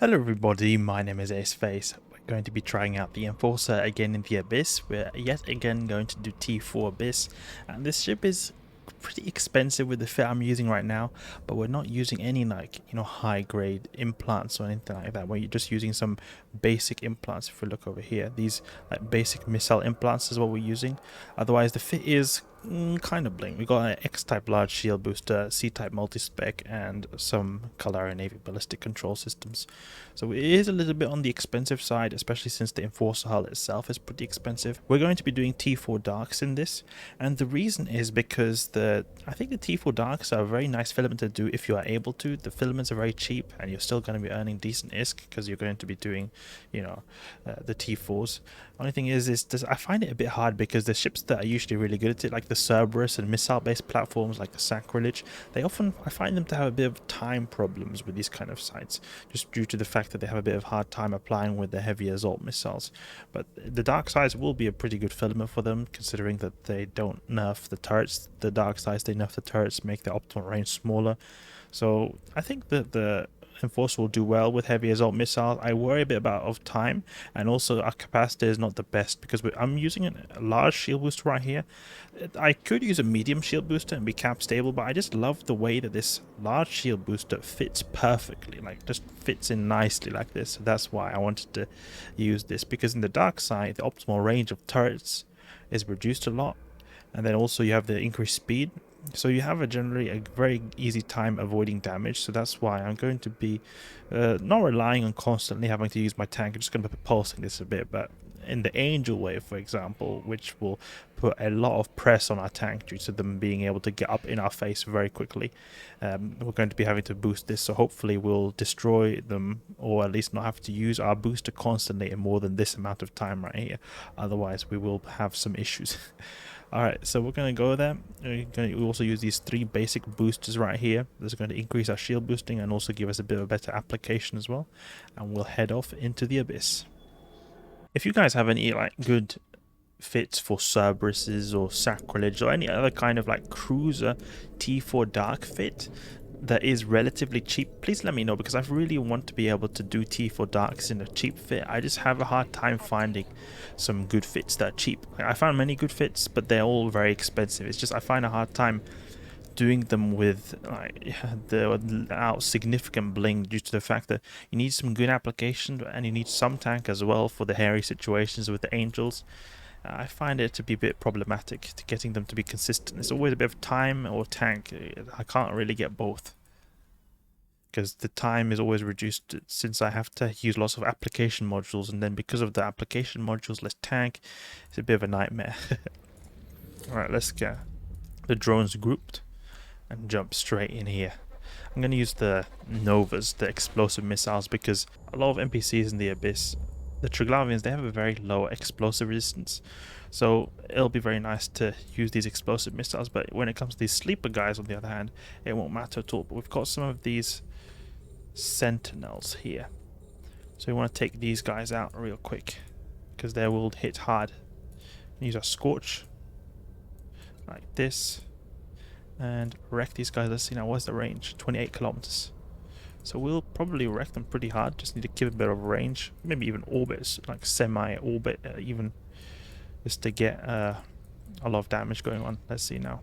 Hello everybody, my name is Aceface. We're going to be trying out the Enforcer again in the Abyss. We're yet again going to do T4 Abyss, and this ship is pretty expensive with the fit I'm using right now, but we're not using any high grade implants or anything like that. We're just using some basic implants. If we look over here, these like basic missile implants is what we're using. Otherwise the fit is kind of bling. We got an X-type large shield booster, C-type multi-spec, and some Caldari Navy ballistic control systems. So it is a little bit on the expensive side, especially since the Enforcer hull itself is pretty expensive. We're going to be doing T4 Darks in this, and the reason is because I think the T4 Darks are a very nice filament to do if you are able to. The filaments are very cheap, and you're still going to be earning decent ISK because you're going to be doing, the T4s. Only thing is I find it a bit hard because the ships that are usually really good at it, like the Cerberus and missile-based platforms like the Sacrilege, I find them to have a bit of time problems with these kind of sites, just due to the fact that they have a bit of hard time applying with the heavy assault missiles. But the dark sides will be a pretty good filament for them, considering that they don't nerf the turrets. The dark sides, they nerf the turrets, make the optimal range smaller. So I think that the Enforcer will do well with heavy assault missiles. I worry a bit of time, and also our capacitor is not the best because I'm using a large shield booster right here. I could use a medium shield booster and be cap stable, but I just love the way that this large shield booster fits perfectly, like just fits in nicely like this. So that's why I wanted to use this, because in the dark side the optimal range of turrets is reduced a lot, and then also you have the increased speed. So you have generally a very easy time avoiding damage. So that's why I'm going to be not relying on constantly having to use my tank. I'm just going to be pulsing this a bit, but in the Angel Wave, for example, which will put a lot of press on our tank due to them being able to get up in our face very quickly. We're going to be having to boost this, so hopefully we'll destroy them, or at least not have to use our booster constantly in more than this amount of time right here. Otherwise we will have some issues. Alright, so we're going to go there. We're going to also use these 3 basic boosters right here. This is going to increase our shield boosting and also give us a bit of a better application as well. And we'll head off into the Abyss. If you guys have any good fits for Cerberuses or Sacrilege or any other kind of cruiser T4 Dark fit that is relatively cheap, please let me know, because I really want to be able to do T4 Darks in a cheap fit. I just have a hard time finding some good fits that are cheap. I found many good fits, but they're all very expensive. It's just I find a hard time doing them with without significant bling, due to the fact that you need some good application and you need some tank as well for the hairy situations with the Angels. I find it to be a bit problematic to getting them to be consistent. It's always a bit of time or tank. I can't really get both, because the time is always reduced since I have to use lots of application modules, and then because of the application modules, less tank. It's a bit of a nightmare. Alright, let's get the drones grouped and jump straight in here. I'm going to use the Novas, the explosive missiles, because a lot of NPCs in the Abyss, the Triglavians, they have a very low explosive resistance, so it'll be very nice to use these explosive missiles. But when it comes to these sleeper guys, on the other hand, it won't matter at all. But we've got some of these sentinels here, so we want to take these guys out real quick because they will hit hard. Use our Scorch like this and wreck these guys. Let's see now, what's the range? 28 kilometers. So we'll probably wreck them pretty hard. Just need to keep a bit of range, maybe even orbits, like semi-orbit even, just to get a lot of damage going on. Let's see now.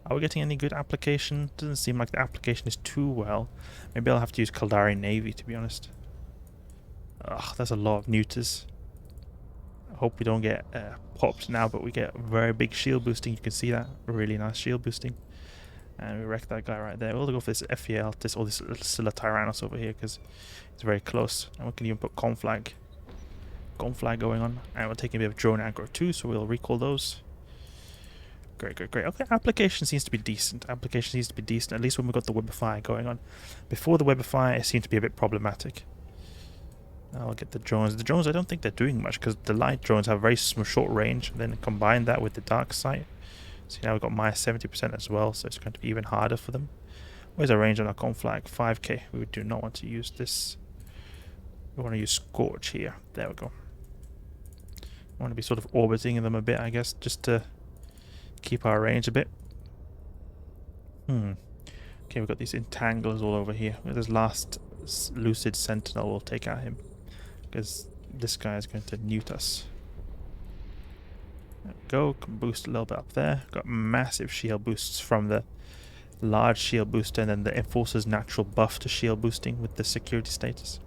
Are we getting any good application? Doesn't seem like the application is too well. Maybe I'll have to use Caldari Navy, to be honest. Ugh, that's a lot of neuters. I hope we don't get popped now, but we get very big shield boosting. You can see that. Really nice shield boosting. And we wreck that guy right there. We'll go for this FEL, this Scylla Tyrannos over here, because it's very close. And we can even put conflag going on. And we're taking a bit of drone aggro too, so we'll recall those. Great. Okay, application seems to be decent. At least when we've got the Webifier going on. Before the Webifier, it seemed to be a bit problematic. I'll get the drones. The drones, I don't think they're doing much, because the light drones have very short range. And then combine that with the dark sight. So now we've got minus 70% as well, so it's going to be even harder for them. Where's our range on our conflag? 5k. We do not want to use this. We want to use Scorch here. There we go. I want to be sort of orbiting them a bit, I guess, just to keep our range a bit. Okay, we've got these entanglers all over here. This last Lucid Sentinel will take out him, because this guy is going to newt us. There we go, can boost a little bit up there. Got massive shield boosts from the large shield booster, and then the Enforcer's natural buff to shield boosting with the security status.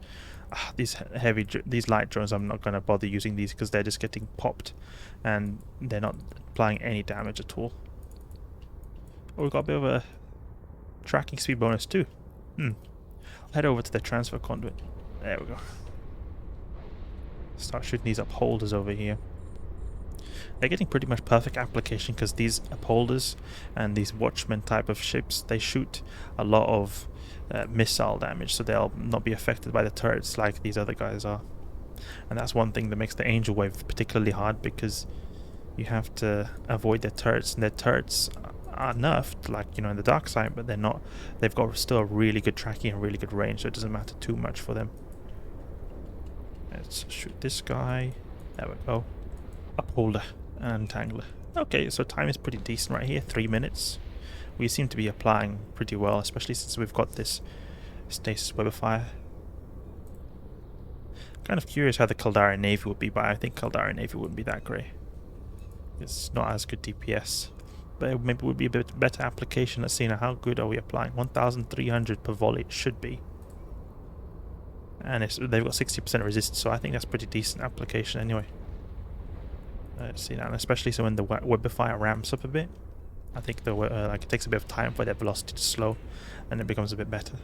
These light drones, I'm not going to bother using these because they're just getting popped and they're not applying any damage at all. Oh, we've got a bit of a tracking speed bonus too. I'll head over to the transfer conduit. There we go. Start shooting these upholders over here. They're getting pretty much perfect application because these upholders and these watchmen type of ships, they shoot a lot of missile damage, so they'll not be affected by the turrets like these other guys are. And that's one thing that makes the Angel Wave particularly hard, because you have to avoid their turrets, and their turrets are nerfed, like, you know, in the dark side, but they're not. They've got still a really good tracking and really good range, so it doesn't matter too much for them. Let's shoot this guy. There we go. Upholder and Entangler. Okay, so time is pretty decent right here, 3 minutes. We seem to be applying pretty well, especially since we've got this Stasis Webifier. Kind of curious how the Caldari Navy would be, but I think Caldari Navy wouldn't be that great. It's not as good DPS, but maybe it would be a bit better application. Let's see now, how good are we applying? 1,300 per volley it should be. And they've got 60% resist, so I think that's pretty decent application anyway. Let's see now, and especially so when the Webifier ramps up a bit. I think like it takes a bit of time for their velocity to slow, and it becomes a bit better.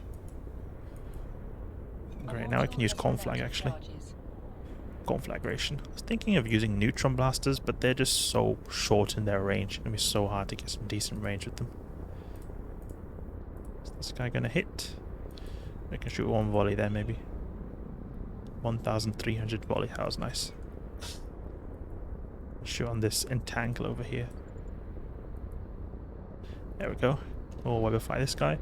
Great, now I can use Conflag actually. Conflagration. I was thinking of using neutron blasters, but they're just so short in their range. It's gonna be so hard to get some decent range with them. Is this guy gonna hit? I can shoot one volley there maybe. 1,300 volley, that was nice. Shoot on this Entangle over here. There we go. We'll Webify this guy.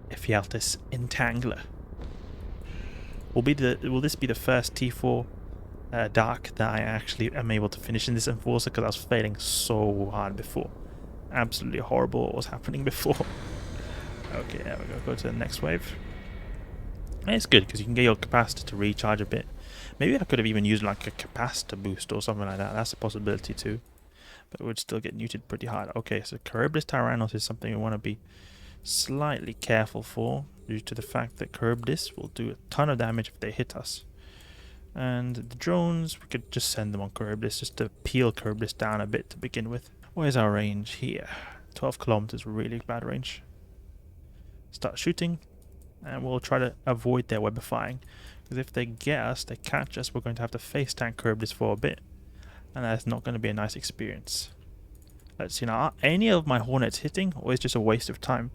Ephialtes Entangler. Will this be the first T4 Dark that I actually am able to finish in this Enforcer, because I was failing so hard before. Absolutely horrible what was happening before. Okay, there we go. Go to the next wave. And it's good because you can get your capacitor to recharge a bit. Maybe I could have even used like a capacitor boost or something like that. That's a possibility too. But it would still get neutered pretty hard. Okay, so Charybdis Tyrannos is something we want to be slightly careful for, due to the fact that Charybdis will do a ton of damage if they hit us. And the drones, we could just send them on Charybdis just to peel Charybdis down a bit to begin with. Where's our range? Here. 12 kilometers, really bad range. Start shooting, and we'll try to avoid their webifying, because if they get us, they catch us, we're going to have to face tank Charybdis for a bit, and that's not going to be a nice experience. Let's see now, are any of my Hornets hitting, or is it just a waste of time?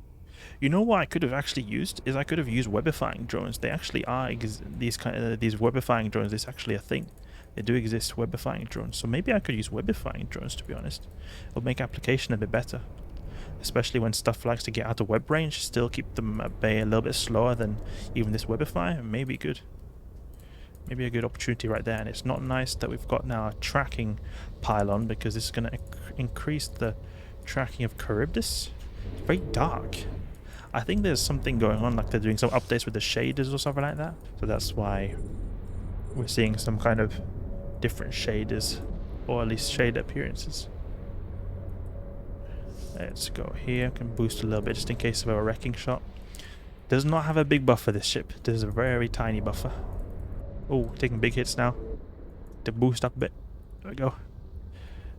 You know what I could have actually used? Is I could have used webifying drones. They actually are, these webifying drones is actually a thing. They do exist, webifying drones. So maybe I could use webifying drones, to be honest. It'll make application a bit better. Especially when stuff likes to get out of web range, still keep them at bay a little bit slower than even this Webifier. Maybe good. Maybe a good opportunity right there. And it's not nice that we've got now a tracking pylon, because this is going to increase the tracking of Charybdis. It's very dark. I think there's something going on, like they're doing some updates with the shaders or something like that. So that's why we're seeing some kind of different shaders, or at least shade appearances. Let's go here. I can boost a little bit just in case of a wrecking shot. Does not have a big buffer, this ship. There's a very tiny buffer. Oh, taking big hits now. To boost up a bit. There we go.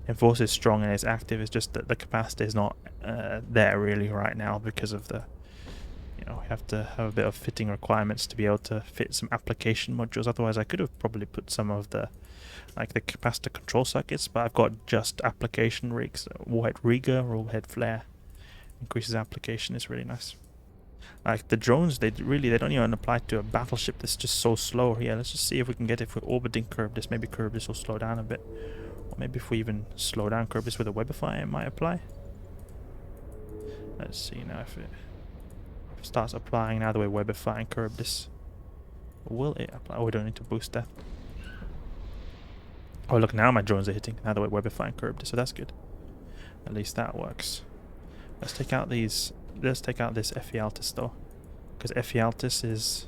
Enforcer is strong and it's active. It's just that the capacity is not there really right now because of the, you know, we have to have a bit of fitting requirements to be able to fit some application modules. Otherwise I could have probably put some of the, like the capacitor control circuits, but I've got just application rigs. Warhead Rigor, Warhead Flare. Increases application, is really nice. Like the drones, they don't even apply to a battleship that's just so slow here. Let's just see if we can get it if we're orbiting Charybdis. Maybe Charybdis will slow down a bit. Or maybe if we even slow down Charybdis with a Webifier, it might apply. Let's see now if it starts applying now that we're Webifying Charybdis. Will it apply? Oh, we don't need to boost that. Oh look, now my drones are hitting now that we're Webifying Charybdis, so that's good. At least that works. Let's take out this let's take out this Ephialtes though, because Ephialtes is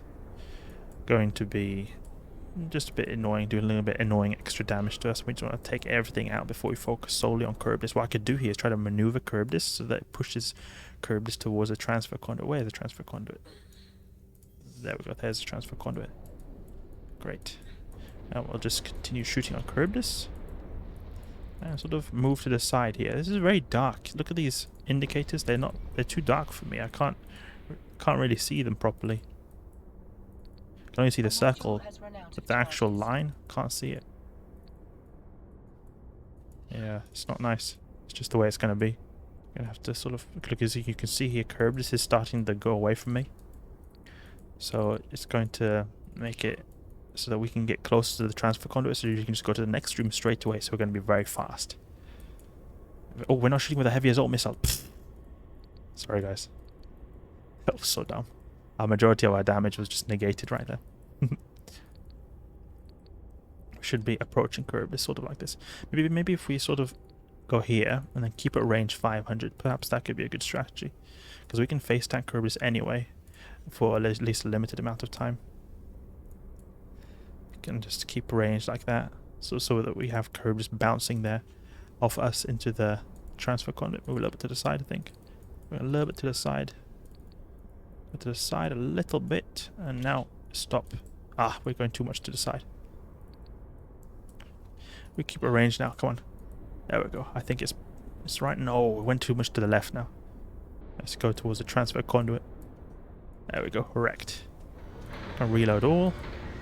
going to be just a bit annoying, doing a little bit annoying extra damage to us. We just want to take everything out before we focus solely on Charybdis. What I could do here is try to maneuver Charybdis so that it pushes Charybdis towards a transfer conduit. Where's the transfer conduit? There we go, there's the transfer conduit. Great. Now we'll just continue shooting on Charybdis and sort of move to the side here. This is very dark. Look at these indicators. They're too dark for me. I can't really see them properly. I can only see the circle, but the actual line, can't see it. Yeah, it's not nice. It's just the way it's going to be. I'm going to have to sort of look, as you can see here, Charybdis is starting to go away from me. So it's going to make it so that we can get closer to the transfer conduit, so you can just go to the next room straight away. So we're going to be very fast. Oh, we're not shooting with a heavy assault missile. Pfft. Sorry, guys. That was so dumb. Our majority of our damage was just negated right there. We should be approaching Charybdis sort of like this. Maybe if we sort of go here and then keep it range 500, perhaps that could be a good strategy. Because we can face tank Charybdis anyway for at least a limited amount of time. We can just keep range like that, so that we have Charybdis bouncing there off us into the transfer conduit. Move a little bit to the side, I think. We're a little bit to the side. To the side a little bit, and now stop. Ah, we're going too much to the side. We keep a range now. Come on. There we go. I think it's right. No, we went too much to the left now. Let's go towards the transfer conduit. There we go. Wrecked. I'll reload all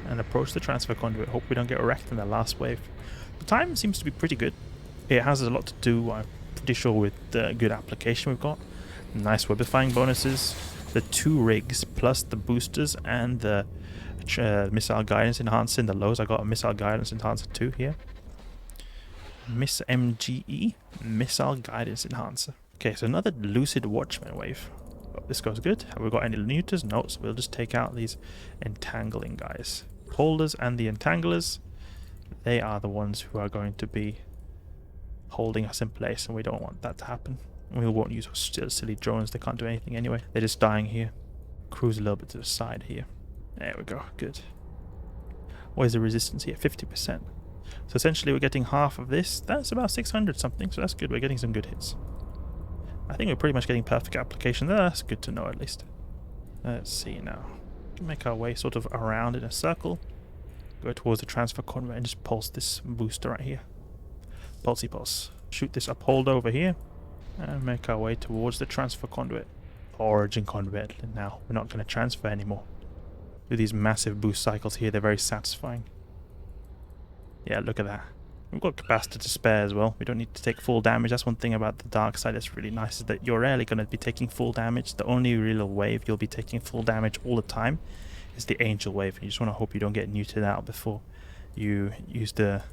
and approach the transfer conduit. Hope we don't get wrecked in the last wave. The time seems to be pretty good. It has a lot to do, I'm pretty sure, with the good application we've got. Nice webifying bonuses. The 2 rigs plus the boosters and the missile guidance enhancer in the lows. I got a missile guidance enhancer too here. Miss MGE missile guidance enhancer. Okay, so another lucid watchman wave. Oh, this goes good. Have we got any neuters? No, so we'll just take out these entangling guys. Holders and the entanglers, they are the ones who are going to be holding us in place, and we don't want that to happen. We won't use silly drones, they can't do anything anyway. They're just dying here. Cruise a little bit to the side here. There we go, good. What is the resistance here? 50%. So essentially we're getting half of this. That's about 600 something, so that's good. We're getting some good hits. I think we're pretty much getting perfect application. That's good to know at least. Let's see now. We can make our way sort of around in a circle. Go towards the transfer conduit and just pulse this booster right here. Pulsey pulse. Shoot this uphold over here. And make our way towards the transfer conduit. Origin conduit now. We're not going to transfer anymore. With these massive boost cycles here, they're very satisfying. Yeah, look at that. We've got capacitor to spare as well. We don't need to take full damage. That's one thing about the dark side that's really nice, is that you're rarely going to be taking full damage. The only real wave you'll be taking full damage all the time is the angel wave. You just want to hope you don't get neutered out before you use the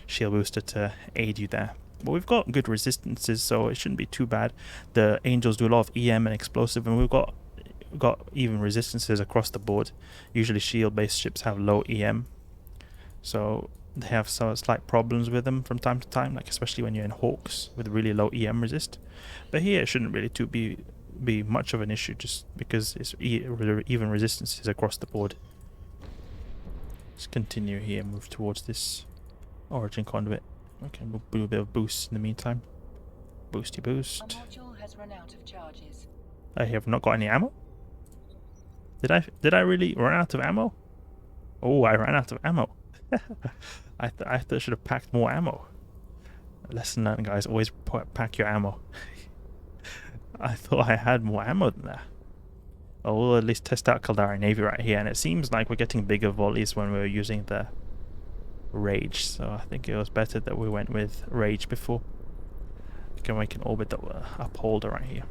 shield booster to aid you there. But we've got good resistances, so it shouldn't be too bad. The angels do a lot of EM and explosive, and we've got even resistances across the board. Usually shield-based ships have low EM, so they have some slight problems with them from time to time, like especially when you're in Hawks with really low EM resist. But here it shouldn't really be much of an issue, just because it's even resistances across the board. Let's continue here, move towards this origin conduit. Okay, we'll do a bit of boost in the meantime. Boosty boost. A module has run out of charges. I have not got any ammo. Did I really run out of ammo? Oh, I ran out of ammo. I thought I should have packed more ammo. Lesson learned, guys. Always pack your ammo. I thought I had more ammo than that. Oh, we'll at least test out Caldari Navy right here, and it seems like we're getting bigger volleys when we're using the Rage, so I think it was better that we went with Rage before. We can make an orbit that will upholder right here.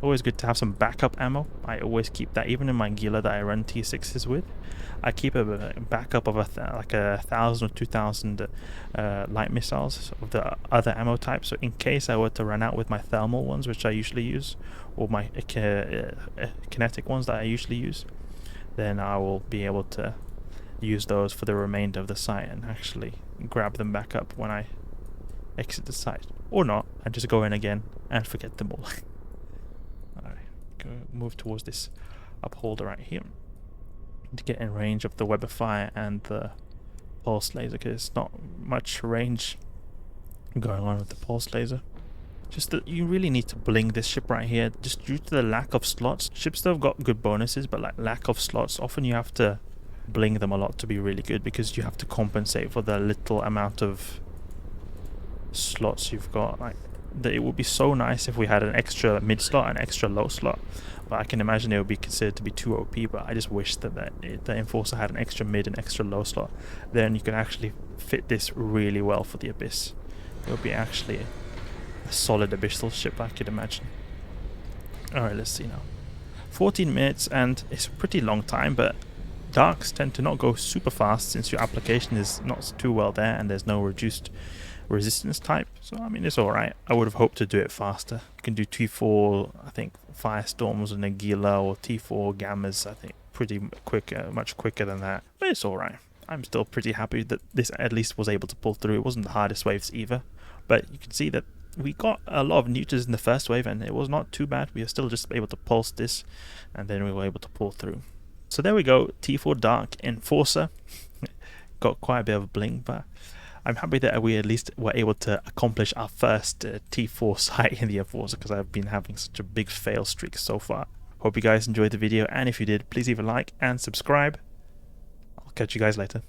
Always good to have some backup ammo. I always keep that, even in my Gila that I run T6s with. I keep a backup of like 1,000 or 2,000 light missiles of the other ammo types. So in case I were to run out with my thermal ones, which I usually use, or my kinetic ones that I usually use, then I will be able to use those for the remainder of the site and actually grab them back up when I exit the site. Or not, and just go in again and forget them all. Alright, move towards this upholder right here to get in range of the Webifier and the pulse laser, because there's not much range going on with the pulse laser. Just that you really need to bling this ship right here, just due to the lack of slots. Ships that have got good bonuses, but like lack of slots, often you have to bling them a lot to be really good, because you have to compensate for the little amount of slots you've got. Like, it would be so nice if we had an extra mid slot and extra low slot, but I can imagine it would be considered to be too OP. But I just wish that the Enforcer had an extra mid and extra low slot. Then you could actually fit this really well for the Abyss. It would be actually a solid abyssal ship, I could imagine. Alright, let's see now. 14 minutes, and it's a pretty long time, but darks tend to not go super fast since your application is not too well there and there's no reduced resistance type. So I mean, it's alright. I would have hoped to do it faster. You can do T4, I think, Firestorms and Nagila, or T4 Gammas, I think, pretty quick, much quicker than that. But it's alright. I'm still pretty happy that this at least was able to pull through. It wasn't the hardest waves either, but you can see that we got a lot of neuters in the first wave and it was not too bad. We were still just able to pulse this, and then we were able to pull through. So there we go, T4 Dark Enforcer. Got quite a bit of bling, but I'm happy that we at least were able to accomplish our first T4 sight in the Enforcer, because I've been having such a big fail streak so far. Hope you guys enjoyed the video, and if you did, please leave a like and subscribe. I'll catch you guys later.